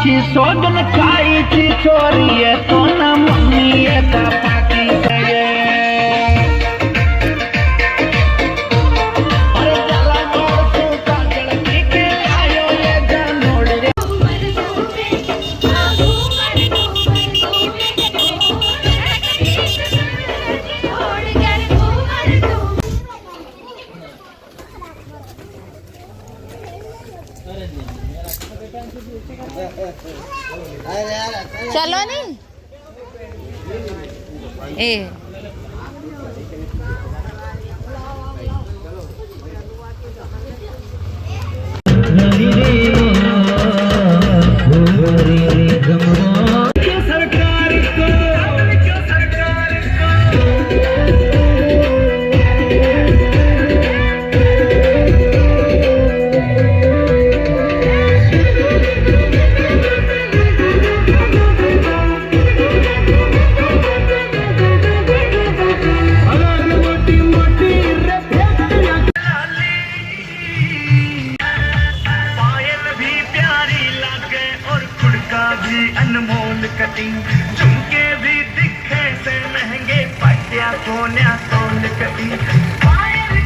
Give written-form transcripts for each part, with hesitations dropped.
ची सोगन खाई ची चोरी है तो ना मम्मी है पाकी है अरे जला मोड़ तू कागल की के आयो ये जानोड़ रे चलो नहीं ए अनमोल कटिंग झुमके भी दिखे से महंगे पटिया सोनिया सोल कटिंग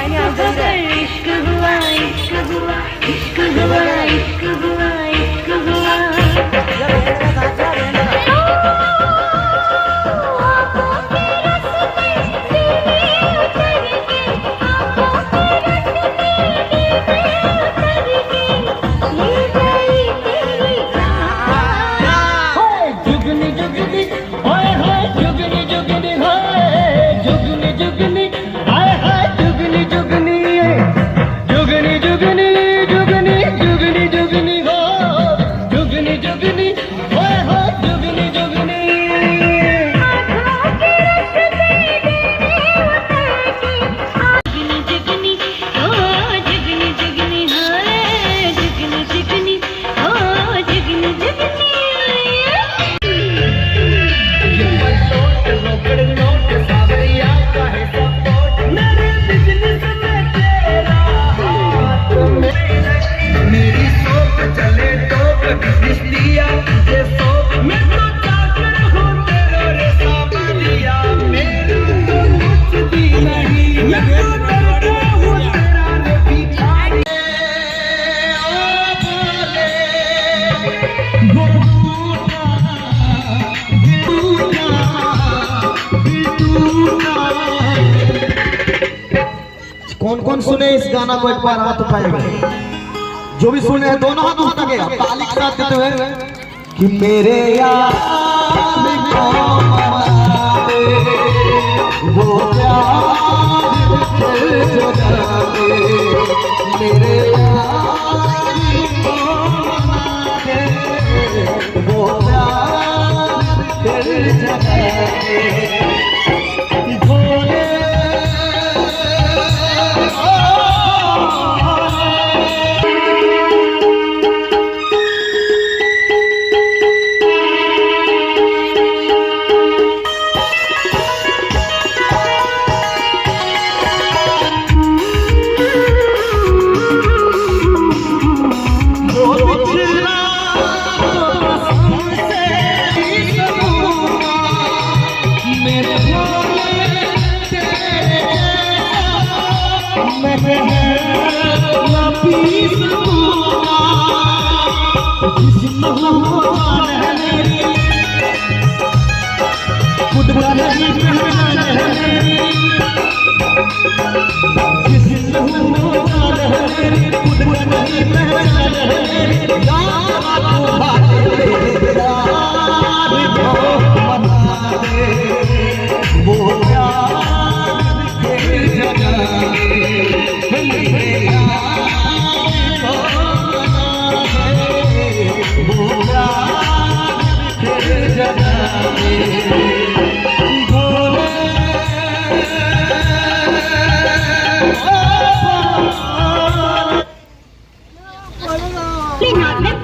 इश्क हुआ इश्क हुआ इश्क हुआ इश्क हुआ इश्क हुआ जुगनी जुगनी जुगनी जुगनी जुगनी कौन सुने इस गाना को एक बार हाथ उठाएगा। जो भी सुने हैं दोनों हाथ उठाएगा ताली के साथ देते हुए कि मेरे यार को मना दे वो प्यार फिर जगा दे, मेरे यार को मना दे वो प्यार फिर जगा दे।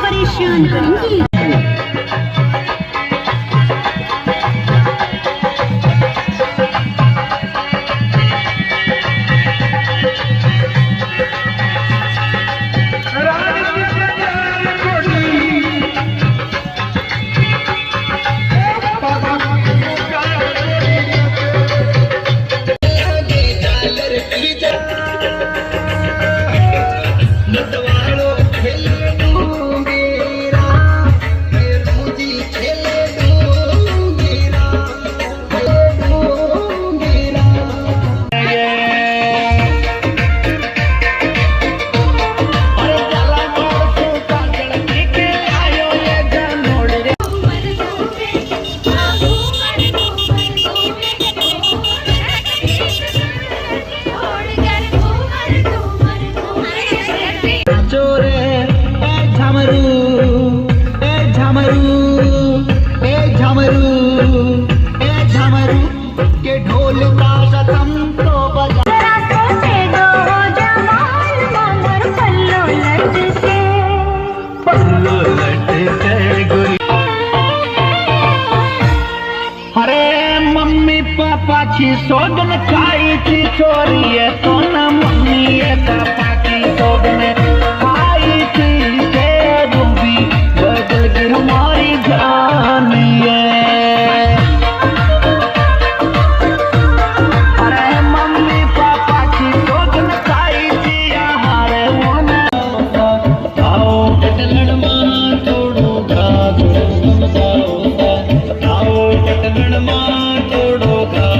परेशान करूंगी। की सोगन खाई थी चोरी है तो न मम्मी है पापा की सोगन खाई थी के रूबी बदल गिर हमारी जान है। अरे मम्मी पापा की सोगन खाई थी यार वो न आओ कटलड़ मां तोड़ो घास आओ कटलड़ मां तोड़ो घास।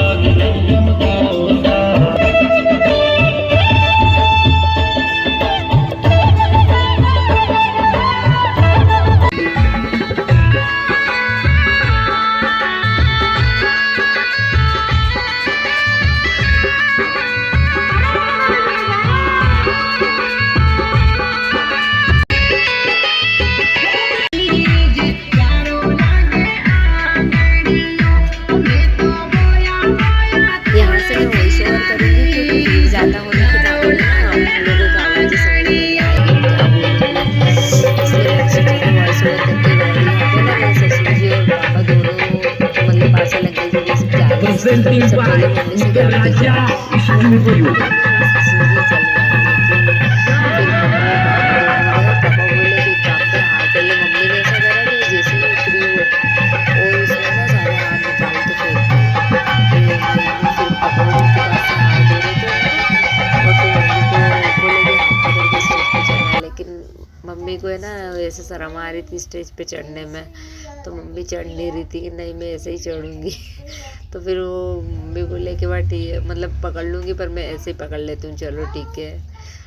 Presenting by Raja Ishwari mummy को है ना वैसे शर्म आ रही थी स्टेज पे चढ़ने में, तो मम्मी चढ़ नहीं रही थी कि नहीं मैं ऐसे ही चढ़ूँगी तो फिर वो मम्मी बोले कि वाह ठीक है, मतलब पकड़ लूँगी पर मैं ऐसे ही पकड़ लेती हूँ, चलो ठीक है।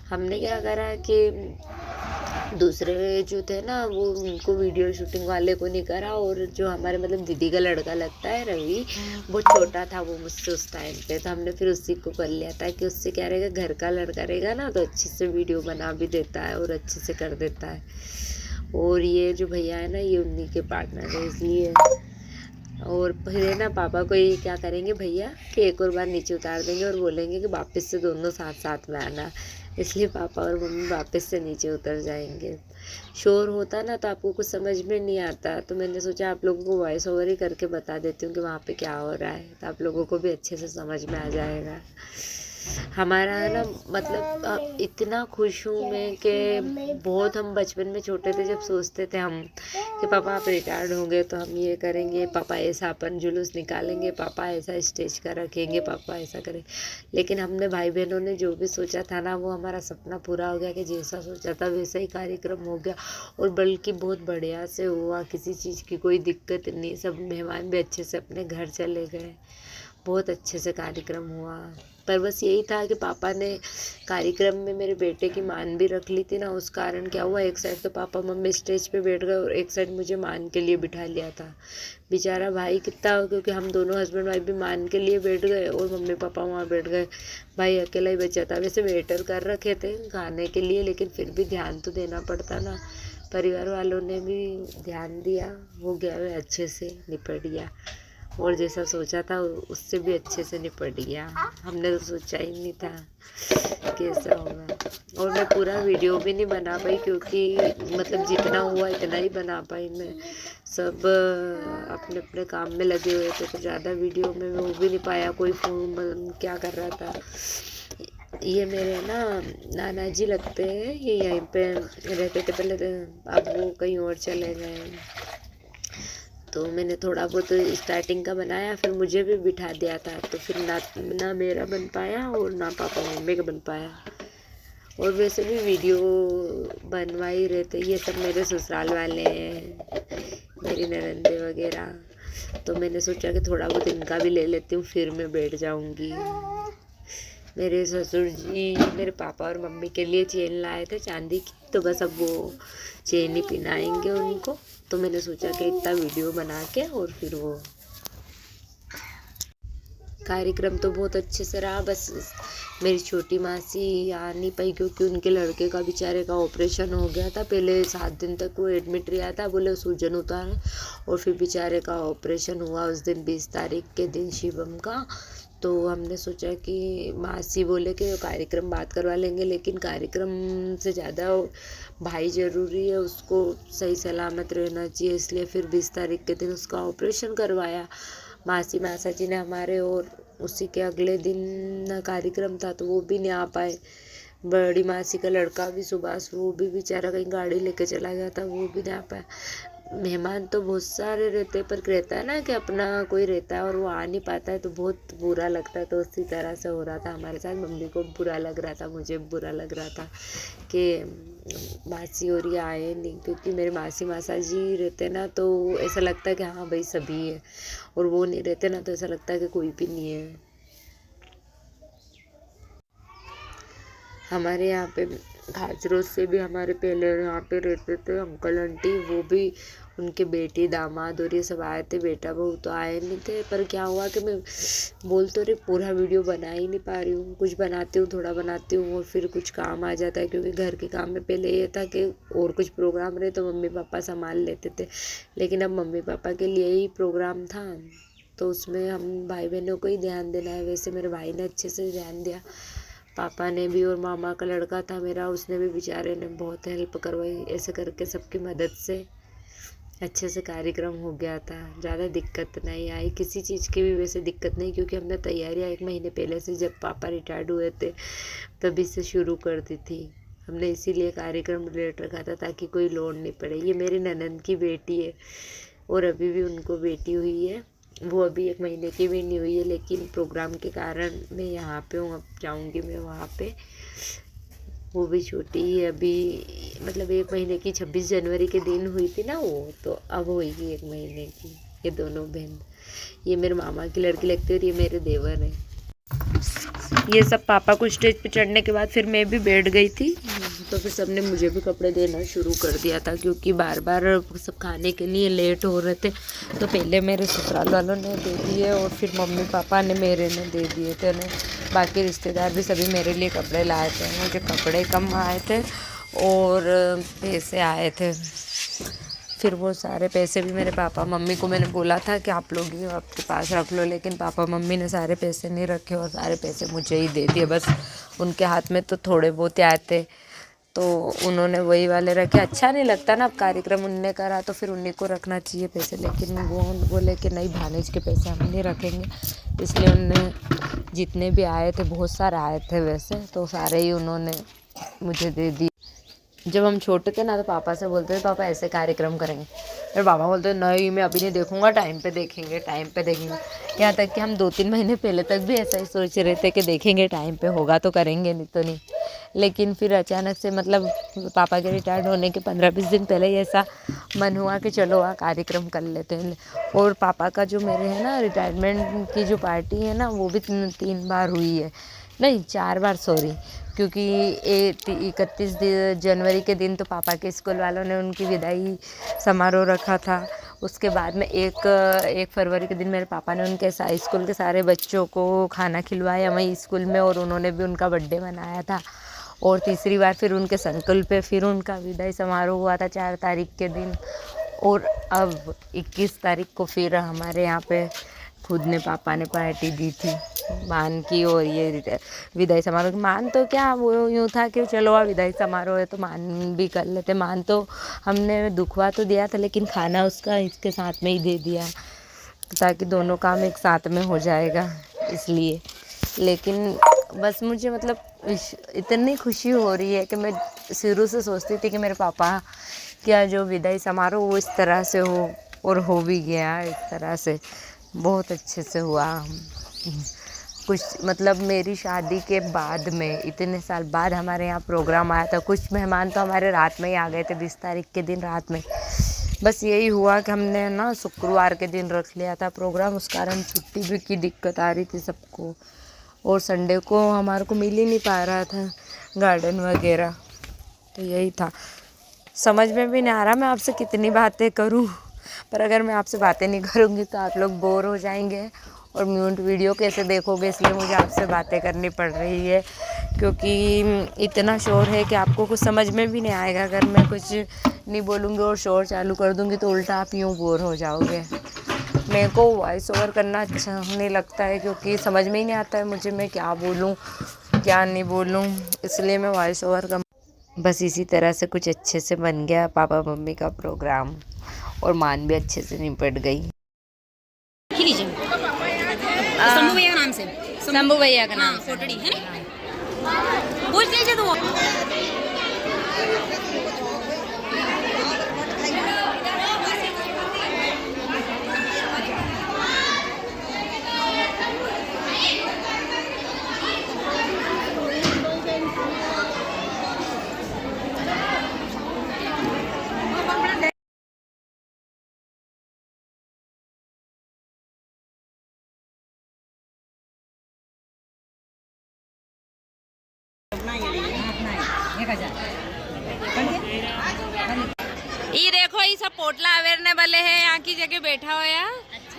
हमने क्या करा कि दूसरे जो थे ना वो उनको वीडियो शूटिंग वाले को नहीं करा, और जो हमारे मतलब दीदी का लड़का लगता है रवि, वो छोटा था वो मुझसे उस टाइम पे, तो हमने फिर उसी को कर लिया था कि उससे क्या रहेगा, घर का लड़का रहेगा ना तो अच्छे से वीडियो बना भी देता है और अच्छे से कर देता है। और ये जो भैया है ना ये उन्हीं के पार्टनर है, इसलिए। और फिर ना पापा को ये क्या करेंगे भैया कि एक और बार नीचे उतार देंगे और बोलेंगे कि वापस से दोनों साथ साथ में आना, इसलिए पापा और मम्मी वापस से नीचे उतर जाएंगे। शोर होता ना तो आपको कुछ समझ में नहीं आता, तो मैंने सोचा आप लोगों को वॉइस ओवर ही करके बता देती हूँ कि वहाँ पे क्या हो रहा है, तो आप लोगों को भी अच्छे से समझ में आ जाएगा। हमारा है ना मतलब इतना खुश हूँ मैं कि बहुत, हम बचपन में छोटे थे जब सोचते थे हम कि पापा आप रिटायर्ड होंगे तो हम ये करेंगे, पापा ऐसा अपन जुलूस निकालेंगे, पापा ऐसा स्टेज का रखेंगे, पापा ऐसा करेंगे। लेकिन हमने भाई बहनों ने जो भी सोचा था ना वो हमारा सपना पूरा हो गया कि जैसा सोचा था वैसा ही कार्यक्रम हो गया, और बल्कि बहुत बढ़िया से हुआ, किसी चीज़ की कोई दिक्कत नहीं, सब मेहमान भी अच्छे से अपने घर चले गए, बहुत अच्छे से कार्यक्रम हुआ। पर बस यही था कि पापा ने कार्यक्रम में मेरे बेटे की मान भी रख ली थी ना, उस कारण क्या हुआ, एक साइड तो पापा मम्मी स्टेज पे बैठ गए और एक साइड मुझे मान के लिए बिठा लिया था। बेचारा भाई कितना, क्योंकि हम दोनों हस्बैंड वाइफ भी मान के लिए बैठ गए और मम्मी पापा वहाँ बैठ गए, भाई अकेला ही बचा था। वैसे वेटर कर रखे थे खाने के लिए, लेकिन फिर भी ध्यान तो देना पड़ता ना, परिवार वालों ने भी ध्यान दिया, हो गया वह अच्छे से निपट गया, और जैसा सोचा था उससे भी अच्छे से निपट गया। हमने तो सोचा ही नहीं था कैसा होगा। और मैं पूरा वीडियो भी नहीं बना पाई क्योंकि मतलब जितना हुआ इतना ही बना पाई मैं, सब अपने अपने काम में लगे हुए थे, तो ज़्यादा वीडियो में हो भी नहीं पाया। कोई फ़ोन क्या कर रहा था, ये मेरे ना नाना जी लगते हैं, ये यहीं पे रहते थे पहले, अब वो कहीं और चले गए, तो मैंने थोड़ा बहुत स्टार्टिंग का बनाया, फिर मुझे भी बिठा दिया था, तो फिर ना मेरा बन पाया और ना पापा मम्मी का बन पाया। और वैसे भी वीडियो बनवा ही रहते, ये सब मेरे ससुराल वाले हैं, मेरी ननंदे वगैरह, तो मैंने सोचा कि थोड़ा बहुत इनका भी ले लेती हूँ, फिर मैं बैठ जाऊँगी। मेरे ससुर जी मेरे पापा और मम्मी के लिए चेन लाए थे चांदी की, तो बस अब वो चेन ही पहनाएंगे उनको, तो मैंने सोचा कि इतना वीडियो बना के और फिर वो कार्यक्रम तो बहुत अच्छे से रहा। बस मेरी छोटी मासी आ नहीं पाई क्योंकि उनके लड़के का बेचारे का ऑपरेशन हो गया था, पहले 7 दिन तक वो एडमिट रहा था, बोले सूजन उतारे, और फिर बेचारे का ऑपरेशन हुआ उस दिन 20 तारीख के दिन शिवम का। तो हमने सोचा कि मासी बोले कि कार्यक्रम बात करवा लेंगे, लेकिन कार्यक्रम से ज़्यादा भाई ज़रूरी है, उसको सही सलामत रहना चाहिए, इसलिए फिर 20 तारीख के दिन उसका ऑपरेशन करवाया मासी मासा जी ने हमारे। और उसी के अगले दिन कार्यक्रम था तो वो भी नहीं आ पाए। बड़ी मासी का लड़का भी सुभाष, वो भी बेचारा कहीं गाड़ी लेके चला गया था, वो भी नहीं आ पाया। मेहमान तो बहुत सारे रहते, पर रहता है ना कि अपना कोई रहता है और वो आ नहीं पाता है तो बहुत बुरा लगता है, तो उसी तरह से हो रहा था हमारे साथ। मम्मी को बुरा लग रहा था, मुझे बुरा लग रहा था कि मासी और ये आए नहीं, क्योंकि मेरे मासी मासा जी रहते ना तो ऐसा लगता है कि हाँ भाई सभी है, और वो नहीं रहते ना तो ऐसा लगता है कि कोई भी नहीं है। हमारे यहाँ पे घाचरोज से भी हमारे पहले यहाँ पे रहते थे अंकल आंटी, वो भी उनके बेटी दामाद और ये सब आए थे, बेटा बहू तो आए नहीं थे। पर क्या हुआ कि मैं बोल तो रही पूरा वीडियो बना ही नहीं पा रही हूँ, कुछ बनाती हूँ थोड़ा बनाती हूँ और फिर कुछ काम आ जाता है, क्योंकि घर के काम में पहले ये था कि और कुछ प्रोग्राम रहे तो मम्मी पापा संभाल लेते थे, लेकिन अब मम्मी पापा के लिए ही प्रोग्राम था तो उसमें हम भाई बहनों को ही ध्यान देना है। वैसे मेरे भाई ने अच्छे से ध्यान दिया, पापा ने भी, और मामा का लड़का था मेरा उसने भी बेचारे ने बहुत हेल्प करवाई। ऐसे करके सबकी मदद से अच्छे से कार्यक्रम हो गया था, ज़्यादा दिक्कत नहीं आई, किसी चीज़ की भी वैसे दिक्कत नहीं, क्योंकि हमने तैयारियां 1 महीने पहले से, जब पापा रिटायर्ड हुए थे तभी से शुरू कर दी थी हमने, इसीलिए कार्यक्रम लेट रखा था ताकि कोई लोड नहीं पड़े। ये मेरी ननंद की बेटी है और अभी भी उनको बेटी हुई है, वो अभी 1 महीने की भी नहीं हुई है, लेकिन प्रोग्राम के कारण मैं यहाँ पे हूँ, अब जाऊँगी मैं वहाँ पे। वो भी छोटी है अभी, मतलब 1 महीने की 26 जनवरी के दिन हुई थी ना वो, तो अब होगी 1 महीने की। ये दोनों बहन, ये मेरे मामा की लड़की लगती है और ये मेरे देवर है। ये सब पापा को स्टेज पे चढ़ने के बाद फिर मैं भी बैठ गई थी, तो फिर सबने मुझे भी कपड़े देना शुरू कर दिया था, क्योंकि बार बार सब खाने के लिए लेट हो रहे थे। तो पहले मेरे ससुराल वालों ने दे दिए और फिर मम्मी पापा ने मेरे ने दे दिए थे उन्हें। बाकी रिश्तेदार भी सभी मेरे लिए कपड़े लाए थे। मुझे कपड़े कम आए थे और पैसे आए थे। फिर वो सारे पैसे भी मेरे पापा मम्मी को मैंने बोला था कि आप लोग ही आपके पास रख लो, लेकिन पापा मम्मी ने सारे पैसे नहीं रखे और सारे पैसे मुझे ही दे दिए। बस उनके हाथ में तो थोड़े बहुत आए थे, तो उन्होंने वही वाले रखे। अच्छा नहीं लगता ना, अब कार्यक्रम उनने करा तो फिर उन्हीं को रखना चाहिए पैसे, लेकिन वो बोले कि नहीं, भानेज के पैसे हम नहीं रखेंगे। इसलिए उनने जितने भी आए थे, बहुत सारे आए थे वैसे, तो सारे ही उन्होंने मुझे दे दिए। जब हम छोटे थे ना तो पापा से बोलते थे पापा ऐसे कार्यक्रम करेंगे, फिर पापा बोलते नहीं मैं अभी नहीं देखूंगा, टाइम पे देखेंगे, टाइम पे देखेंगे। यहाँ तक कि हम 2-3 महीने पहले तक भी ऐसा ही सोच रहे थे कि देखेंगे, टाइम पे होगा तो करेंगे, नहीं तो नहीं। लेकिन फिर अचानक से, मतलब पापा के रिटायर्ड होने के 15-20 दिन पहले ही ऐसा मन हुआ कि चलो कार्यक्रम कर लेते हैं। और पापा का जो मेरे है ना रिटायरमेंट की जो पार्टी है ना, वो भी 3 बार हुई है, नहीं 4 बार, सॉरी, क्योंकि 31 जनवरी के दिन तो पापा के स्कूल वालों ने उनकी विदाई समारोह रखा था। उसके बाद में 1 फरवरी के दिन मेरे पापा ने उनके स्कूल के सारे बच्चों को खाना खिलवाया वहीं स्कूल में, और उन्होंने भी उनका बर्थडे मनाया था। और तीसरी बार फिर उनके संकल्प पे फिर उनका विदाई समारोह हुआ था 4 तारीख के दिन। और अब 21 तारीख को फिर हमारे यहाँ पे खुद ने पापा ने पार्टी दी थी मान की। और ये विदाई समारोह की मान तो क्या, वो यूँ था कि चलो विदाई समारोह है तो मान भी कर लेते। मान तो हमने दुखवा तो दिया था, लेकिन खाना उसका इसके साथ में ही दे दिया, ताकि दोनों काम एक साथ में हो जाएगा इसलिए। लेकिन बस मुझे मतलब इतनी खुशी हो रही है कि मैं शुरू से सोचती थी कि मेरे पापा क्या जो विदाई समारोह वो इस तरह से हो, और हो भी गया इस तरह से, बहुत अच्छे से हुआ। कुछ मतलब मेरी शादी के बाद में इतने साल बाद हमारे यहाँ प्रोग्राम आया था। कुछ मेहमान तो हमारे रात में ही आ गए थे, 20 तारीख के दिन रात में। बस यही हुआ कि हमने ना शुक्रवार के दिन रख लिया था प्रोग्राम, उस कारण छुट्टी भी की दिक्कत आ रही थी सबको, और संडे को हमारे को मिल ही नहीं पा रहा था गार्डन वगैरह। तो यही था, समझ में भी नहीं आ रहा मैं आपसे कितनी बातें करूं, पर अगर मैं आपसे बातें नहीं करूंगी तो आप लोग बोर हो जाएंगे और म्यूट वीडियो कैसे देखोगे, इसलिए मुझे आपसे बातें करनी पड़ रही है। क्योंकि इतना शोर है कि आपको कुछ समझ में भी नहीं आएगा। अगर मैं कुछ नहीं बोलूँगी और शोर चालू कर दूँगी तो उल्टा आप यूँ बोर हो जाओगे। मेरे को वॉइस ओवर करना अच्छा नहीं लगता है, क्योंकि समझ में ही नहीं आता है मुझे मैं क्या बोलूँ क्या नहीं बोलूँ, इसलिए मैं वॉइस ओवर कम। बस इसी तरह से कुछ अच्छे से बन गया पापा मम्मी का प्रोग्राम, और मान भी अच्छे से निपट गई। शंभू भैया का नाम से, शंभू भैया का नाम फोटड़ी है ना, पूछ लीजिए तो। ये देखो ये सब पोटला अवेरने वाले है, यहाँ की जगह बैठा हो या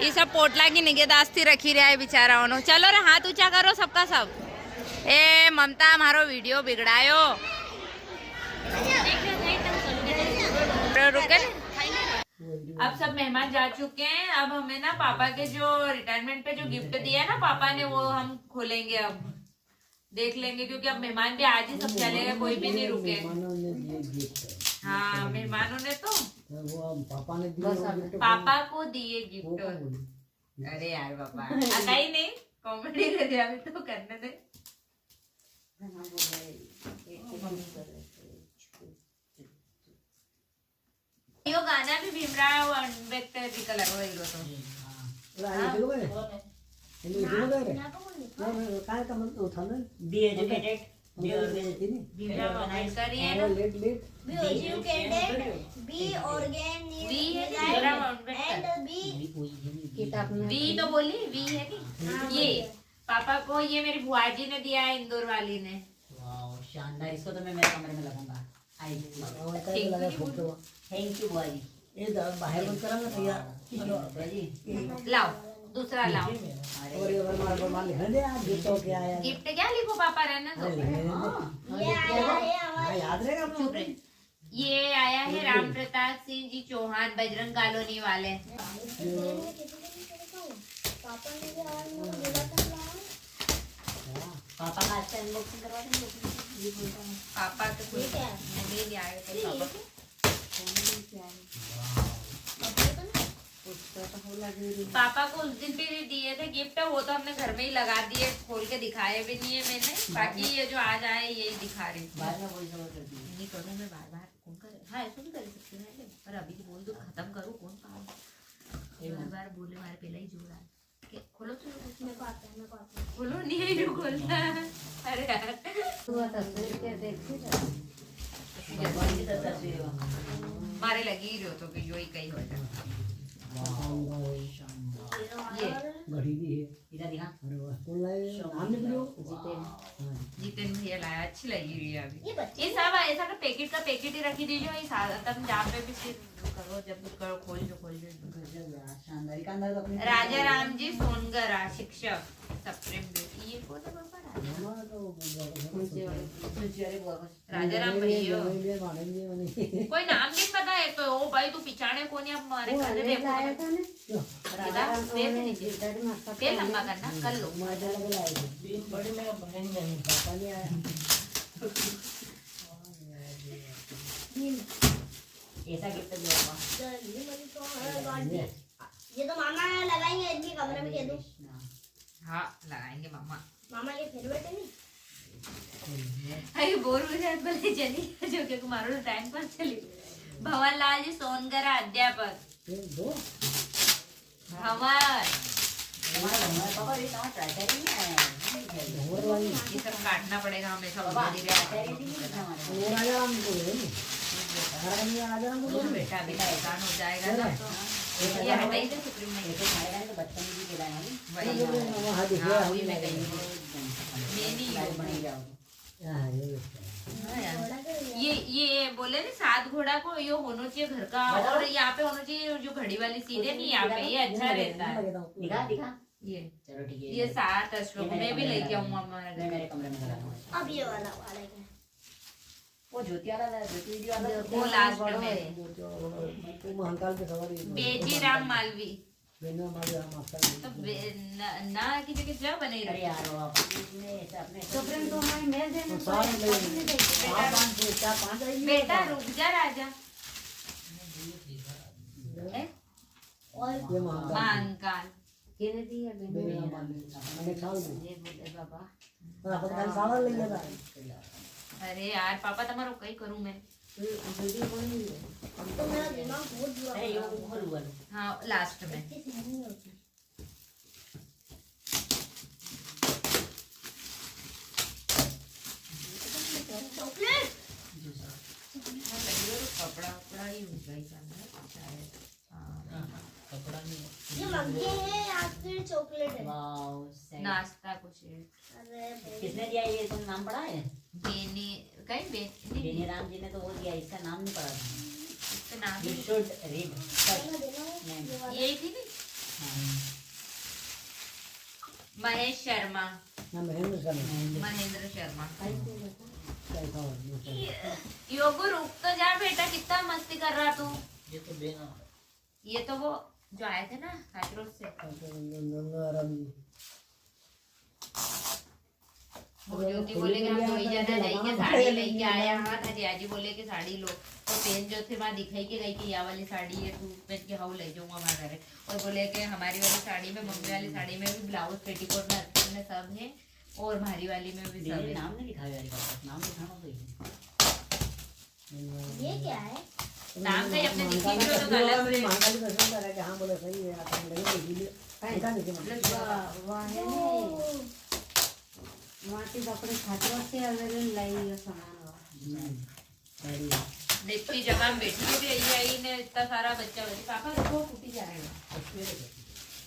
ये सब पोटला की निगहदाश्ती रखी रहा है बेचारा उन्होंने। चलो रे हाथ ऊंचा करो सबका सब। ए ममता हमारो वीडियो बिगड़ायो। रुके अब सब मेहमान जा चुके हैं। अब हमें ना पापा के जो रिटायरमेंट पे जो गिफ्ट दिया है ना पापा ने, वो हम खोलेंगे, अब देख लेंगे, क्योंकि अब मेहमान भी आज ही सब चलेगा, कोई भी नहीं रुके। हाँ मेहमानों ने तो पापा को दिए गिफ्ट। अरे यार पापा आता ही नहीं, कॉमेडी कर दिया अभी तो करने दे। यो गाना भी भीमराव अम्बेडकर जी का लगा हीरो तो बी एजुकेटेड भीड़ा अम्बेडकर ही है ना, बी एजुकेटेड, बी ऑर्गेनाइज्ड वी है कि भीमराव अम्बेडकर, एंड बी वी तो बोली, वी है कि ये पापा को ये मेरी बुआ जी ने दिया है, इंदौर वाली ने। वाह शानदार, इसको तो मैं मेरे कमरे में लगाऊंगा। थैंक यू बुआ जी। बुआ जी लाओ दूसरा लाओ। गिफ्ट क्या लिखो पापा, रहने दो। ये आया है हमारे चुप रहे। ये आया है राम प्रताप सिंह जी चौहान, बजरंग कॉलोनी वाले। पापा ने भी आज मुझे बोला था लाओ। पापा का अच्छा अनबॉक्सिंग करवा देंगे। पापा तो कोई ठीक है। नहीं आए थे पापा को। पापा को उस दिन भी दिए थे गिफ्ट, वो तो हमने घर में ही लगा दिए, खोल के दिखाए भी नहीं है मैंने। बाकी ये जो आज आए यही दिखा रही थी। बाद में वही सब करती है। नहीं करूँ मैं बार बार, कौन करे। हाँ ऐसा भी कर सकती हूँ, पर अभी तो बोल दो खत्म करो, कौन पाओ। बार बार बोले मारे पहले ही जोड़ा है। खोलो तो मेरे को आता है, मेरे को आता है। खोलो, नहीं है जो खोलता है। अरे यार भगवान की तस्वीर है। मारे लगी ही रहो तो कि जो ही कहीं हो जाए। ये इधर दिखा। जितेन भैया लाया, अच्छी लगी रही है अभी। ये बच्चे ये सब ऐसा का पैकेट ही रखी दीजिए, ये सारा तब जहाँ पे भी सिर्फ करो, जब करो खोल जो। शानदार का अंदर अपनी राजा राम जी सोनगरा शिक्षक सप्रेम बेटी। ये कौन है पापा? राजा राम भैया कोई नाम नहीं पता है तो ओ भाई तू पिछाड़े कौन है हमारे घर में देखो। तेल लंबा करना कर लो। ऐसा गिफ्ट दिया ये तो मामा लगाएंगे इनके कमरे में, कह दो हाँ लगाएंगे मामा। मामा के फेवरेट है नहीं। अरे बोर हो जाए बोले चली जो कि मारो टाइम पर चली। भवन लाल जी सोनगरा अध्यापक। भवन पापा ये टमाटर ट्राई करेंगे। ये सब काटना पड़ेगा हमेशा। बेटा बेटा एहसान हो जाएगा ना तो ये हटाई दे सुप्रीम में। बचपन में भी खिलाया है। वही हाँ, वही मैं कही बन जाओ। ये बोले ना 7 घोड़ा को ये होना चाहिए घर का, और यहाँ पे होना चाहिए जो घड़ी वाली सीट है नहीं यहाँ पे, ये अच्छा रहता है। दिखा दिखा। ये चलो ठीक है। ये 7 अश्वक मैं भी लेके आऊंगा हमारे मैं घर। मेरे कमरे में लगाऊंगा। अब ये वाला वाला है। वो ज्योति वाला ज्योति वाला वो लास्ट में बेजी राम मालवी तो ना की जगह जगह बने अरे रही। यार वो अपने ऐसे अपने बेटा रुक जा राजा। महाकाल अरे यार पापा तुम्हारा कहीं करूँ मैं। तो मेरा दिमाग बहुत बुरा अरे ये ऊपर हुआ हाँ लास्ट में चॉकलेट कपड़ा कपड़ा ही हो गई शायद। कपड़ा नहीं ये मग्गे है या फिर चॉकलेट है? वाओ सही। नाश्ता कुछ है। अरे किसने दिया ये तुम नाम पढ़ा है? बेनी कहीं बेनी बेनी राम जी ने तो वो दिया, इसका नाम नहीं पढ़ा था। इसका नाम You he should read first name. यही थी नहीं। महेश शर्मा महेंद्र शर्मा। योगो रुक तो जा बेटा, कितना मस्ती कर रहा तू। ये तो बेना ये तो वो जो आए थे ना हाथरोज से, वो ज्योति बोले कि हम दो ही जना जाएंगे, साड़ी लेके आया। हाँ था जियाजी बोले कि साड़ी लो, तो पेन जो थे वहाँ दिखाई के गई कि या वाली साड़ी है तू पेन के हाउ ले जाऊंगा वहाँ घर। और बोले कि हमारी वाली साड़ी में, मम्मी वाली साड़ी में भी ब्लाउज पेटीकोट में सब है, और भारी वाली में भी सब है। नाम नहीं लिखा हुआ है, नाम लिखाना चाहिए। ये क्या है? नाम से अपने दिखी भी हो तो गलत है। माटी अपने छात्रों से अवेलेबल लाई सामान हो देखती जगह में बैठी थी आई ने इतना सारा बच्चा बच्चे पापा देखो फूटी जा रहे हैं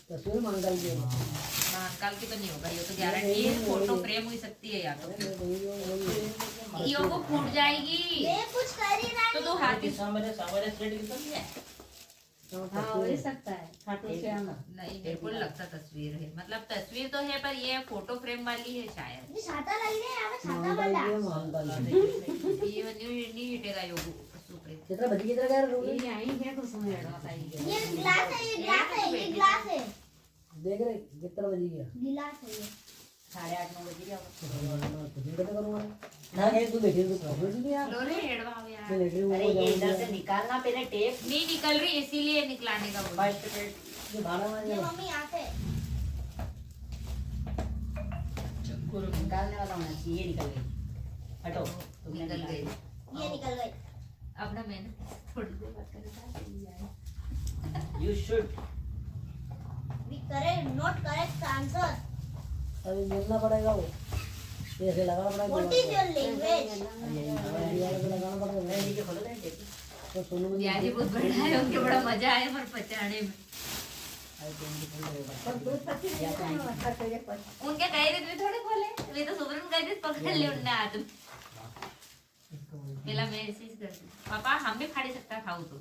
तस्वीर मंगल जी महाकाल की तो नहीं होगा ये तो गारंटी है फोटो फ्रेम हो सकती है या तो यो को फूट जाएगी कुछ कर ही रहा तो हाथ हाँ हो ही सकता है खाटू से आना नहीं मेरे को लगता तस्वीर है मतलब तस्वीर तो है पर ये फोटो फ्रेम वाली है शायद ये छाता लगी है यहाँ छाता बड़ा ये नहीं हिटेगा योगू कितना बजी कितना कर ये आई है कुछ समय बताइए ये गिलास है ये गिलास है ये गिलास है देख रहे कितना बजी गया गिलास है ये 8:30 9 बजे क्या करूंगा ना ये तू बैठी तू खबर नहीं यार लो रे हेडवा यार अरे ये इधर से निकालना पहले टेप नहीं निकल रही इसीलिए निकलाने का बोल फर्स्ट टेप ये भाड़ा में ये मम्मी यहाँ से निकालने वाला होना चाहिए ये निकल गई हटो तुमने निकल गई ये निकल गई अपना मैंने थोड़ी देर बात करना you should we correct not correct answer अभी मिलना पड़ेगा वो ऐसे लगाना पड़ेगा व्हाट इज योर लैंग्वेज लगाना पड़ेगा मैं नीचे खोल देंगे तो सुनो यार ये बहुत बड़ा है उनके बड़ा मजा आया पर पचाने में उनके कह रहे थे थोड़े खोले वे तो सुबह कह रहे पकड़ ले उन्हें हाथ पहला मैं ऐसे ही करती पापा हम भी खाड़ी सकता खाऊ तो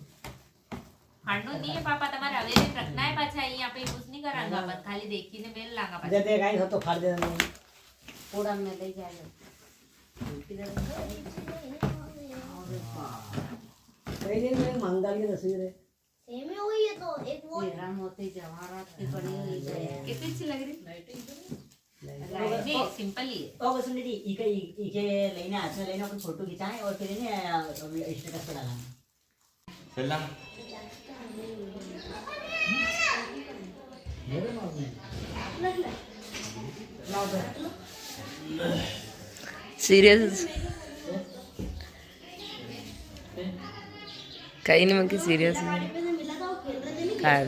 खाड़नो नहीं है पापा तुम्हारे अवेले रखना है पाछा यहाँ पे कुछ नहीं करांगा बस खाली देखी ने मेल लांगा पाछा दे दे गाइस तो फाड़ दे पूरा में ले जाएगा कई दिन में मंगल की तस्वीर है सेम ही हुई है तो एक वो राम होते जवाहरात की पड़ी हुई है कितनी अच्छी लग रही नहीं सिंपल ही है तो बस सुन ली इके इके लेने हाथ में लेने अपन फोटो खिंचाएं और फिर इन्हें स्टेटस पे डालेंगे चलना सीरियस काही नाही मग सीरियस मिला था वो खेल रहे थे काय